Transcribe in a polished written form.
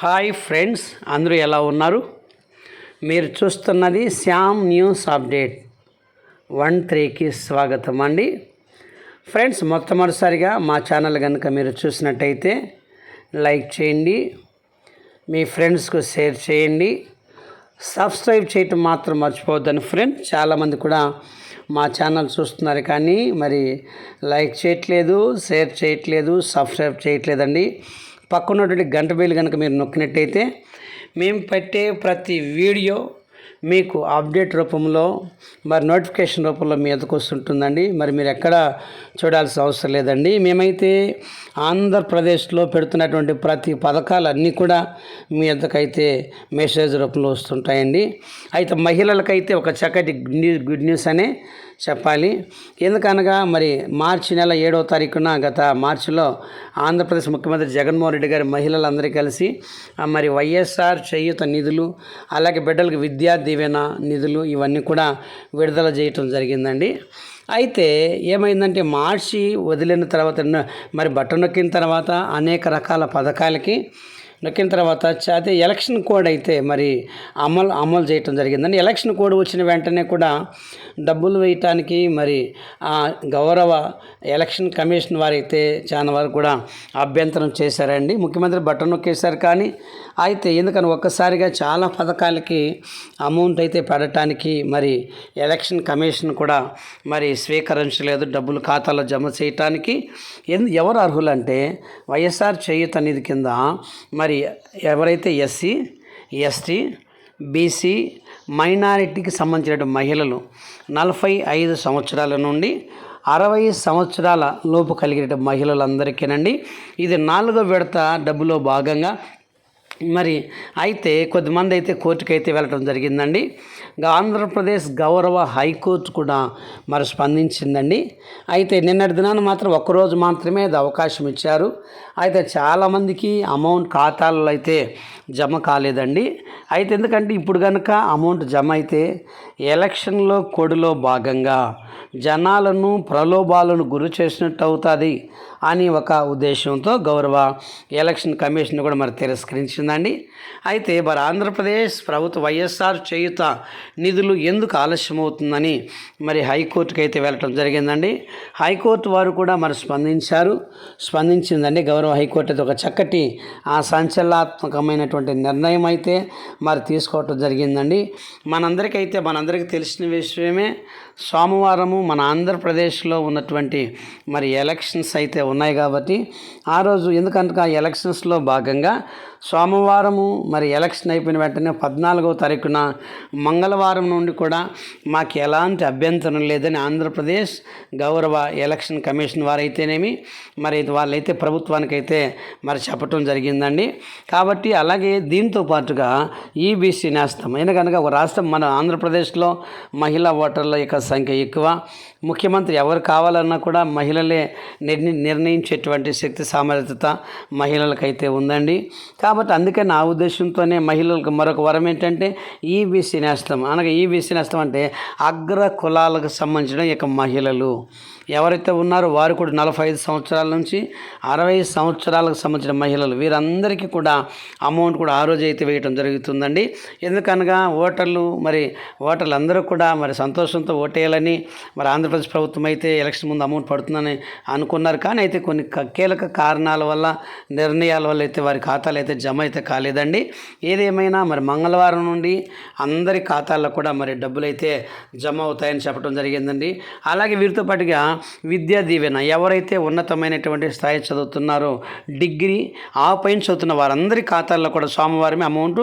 Hi friends, అందరూ ఎలా ఉన్నారు? మీరు చూస్తున్నది శ్యామ్ న్యూస్ అప్డేట్ 13కి స్వాగతం అండి. ఫ్రెండ్స్, మొట్టమొదటిసారిగా మా ఛానల్ కనుక మీరు చూసినట్టయితే లైక్ చేయండి, మీ ఫ్రెండ్స్కు షేర్ చేయండి, సబ్స్క్రైబ్ చేయటం మాత్రం మర్చిపోవద్దని ఫ్రెండ్స్. చాలామంది కూడా మా ఛానల్ చూస్తున్నారు కానీ మరి లైక్ చేయట్లేదు, షేర్ చేయట్లేదు, సబ్స్క్రైబ్ చేయట్లేదండి. పక్కనటువంటి గంట బెల్ కనుక మీరు నొక్కినట్టయితే మేము పెట్టే ప్రతి వీడియో మీకు అప్డేట్ రూపంలో మరి నోటిఫికేషన్ రూపంలో మీ ఎదుకు వస్తుంటుందండి. మరి మీరు ఎక్కడ చూడాల్సిన అవసరం లేదండి. మేమైతే ఆంధ్రప్రదేశ్లో పెడుతున్నటువంటి ప్రతి పథకాలన్నీ కూడా మీ ఎద్దకైతే మెసేజ్ రూపంలో వస్తుంటాయండి. అయితే మహిళలకైతే ఒక చక్కటి గుడ్ న్యూస్ అనే చెప్పాలి. ఎందుకనగా మరి మార్చి నెల 7వ తారీఖున గత మార్చిలో ఆంధ్రప్రదేశ్ ముఖ్యమంత్రి జగన్మోహన్ రెడ్డి గారి మహిళలందరూ కలిసి మరి వైఎస్ఆర్ చేయూత నిధులు, అలాగే బిడ్డలకు విద్యా దీవెన నిధులు ఇవన్నీ కూడా విడుదల చేయటం జరిగిందండి. అయితే ఏమైందంటే మార్చి వదిలిన తర్వాత మరి బటన్ నొక్కిన తర్వాత అనేక రకాల పథకాలకి నొక్కిన తర్వాత అదే ఎలక్షన్ కోడ్ అయితే మరి అమలు చేయటం జరిగిందండి. ఎలక్షన్ కోడ్ వచ్చిన వెంటనే కూడా డబ్బులు వేయటానికి మరి గౌరవ ఎలక్షన్ కమిషన్ వారైతే చాలా వరకు కూడా అభ్యంతరం చేశారండి. ముఖ్యమంత్రి బటన్ నొక్కేశారు కానీ అయితే ఎందుకని ఒక్కసారిగా చాలా పథకాలకి అమౌంట్ అయితే పెడటానికి మరి ఎలక్షన్ కమిషన్ కూడా మరి స్వీకరించలేదు. డబ్బులు ఖాతాలో జమ చేయటానికి ఎవరు అర్హులంటే వైఎస్ఆర్ చేయూత నిధి కింద మరి ఎవరైతే ఎస్సీ, ఎస్టీ, బీసీ, మైనారిటీకి సంబంధించిన మహిళలు 45 సంవత్సరాల నుండి 60 సంవత్సరాల లోపు కలిగిన మహిళలందరికీనండి ఇది 4వ విడత డబ్బులో భాగంగా మరి అయితే కొద్దిమంది అయితే కోర్టుకు అయితే వెళ్ళటం జరిగిందండి. ఆంధ్రప్రదేశ్ గౌరవ హైకోర్టు కూడా మరి స్పందించిందండి. అయితే నిన్నటి దినాన మాత్రం ఒక్కరోజు మాత్రమే అది అవకాశం ఇచ్చారు. అయితే చాలామందికి అమౌంట్ ఖాతాల్లో అయితే జమ కాలేదండి. అయితే ఎందుకంటే ఇప్పుడు కనుక అమౌంట్ జమ అయితే ఎలక్షన్లో కోడ్లో భాగంగా జనాలను ప్రలోభాలను గురి చేసినట్టు అవుతుంది అని ఒక ఉద్దేశంతో గౌరవ ఎలక్షన్ కమిషన్ కూడా మరి తిరస్కరించిందండి. అయితే మరి ఆంధ్రప్రదేశ్ ప్రభుత్వ వైఎస్ఆర్ చేయూత నిధులు ఎందుకు ఆలస్యం అవుతుందని మరి హైకోర్టుకి అయితే వెళ్ళటం జరిగిందండి. హైకోర్టు వారు కూడా మరి స్పందించిందండి. గౌరవ హైకోర్టు అయితే ఒక చక్కటి సంచలనాత్మకమైనటువంటి నిర్ణయం అయితే మరి తీసుకోవటం జరిగిందండి. మనందరికీ తెలిసిన విషయమే, సోమవారము మన ఆంధ్రప్రదేశ్లో ఉన్నటువంటి మరి ఎలక్షన్స్ అయితే ఉన్నాయి కాబట్టి ఆ రోజు ఎందుకంటే ఆ ఎలక్షన్స్లో భాగంగా సోమవారము మరి ఎలక్షన్ అయిపోయిన వెంటనే 14వ తారీఖున మంగళవారం నుండి కూడా మాకు ఎలాంటి అభ్యంతరం లేదని ఆంధ్రప్రదేశ్ గౌరవ ఎలక్షన్ కమిషన్ వారైతేనేమి మరి వాళ్ళైతే ప్రభుత్వానికైతే మరి చెప్పటం జరిగిందండి. కాబట్టి అలాగే దీంతో పాటుగా ఈబీసీ నేస్తం, ఎందుకనగా ఒక రాష్ట్రం మన ఆంధ్రప్రదేశ్లో మహిళా ఓటర్ల యొక్క సంఖ్య ఎక్కువ. ముఖ్యమంత్రి ఎవరు కావాలన్నా కూడా మహిళలే నిర్ణయించేటువంటి శక్తి సామర్థ్యత మహిళలకైతే ఉందండి. కాబట్టి అందుకే నా ఉద్దేశంతోనే మహిళలకు మరొక వరం ఏంటంటే ఈబీసీ నేస్తం. అనగా ఈబీసీ నేస్తం అంటే అగ్ర కులాలకు సంబంధించిన యొక్క మహిళలు ఎవరైతే ఉన్నారో వారు కూడా 45 సంవత్సరాల నుంచి 60 సంవత్సరాలకు సంబంధించిన మహిళలు వీరందరికీ కూడా అమౌంట్ కూడా ఆ రోజు అయితే వేయటం జరుగుతుందండి. ఎందుకనగా ఓటర్లు అందరూ కూడా మరి సంతోషంతో ఓటేయాలని మరి ఆంధ్రప్రదేశ్ ప్రభుత్వం అయితే ఎలక్షన్ ముందు అమౌంట్ పడుతుందని అనుకున్నారు. కానీ అయితే కొన్ని కీలక కారణాల వల్ల, నిర్ణయాల వల్ల అయితే వారి ఖాతాలు అయితే జమ అయితే కాలేదండి. ఏదేమైనా మరి మంగళవారం నుండి అందరి ఖాతాల్లో కూడా మరి డబ్బులు అయితే జమ అవుతాయని చెప్పడం జరిగిందండి. అలాగే వీరితో పాటుగా విద్యా దీవెన ఎవరైతే ఉన్నతమైనటువంటి స్థాయి చదువుతున్నారో, డిగ్రీ ఆ పైన చదువుతున్న వారందరి ఖాతాల్లో కూడా సోమవారమే అమౌంట్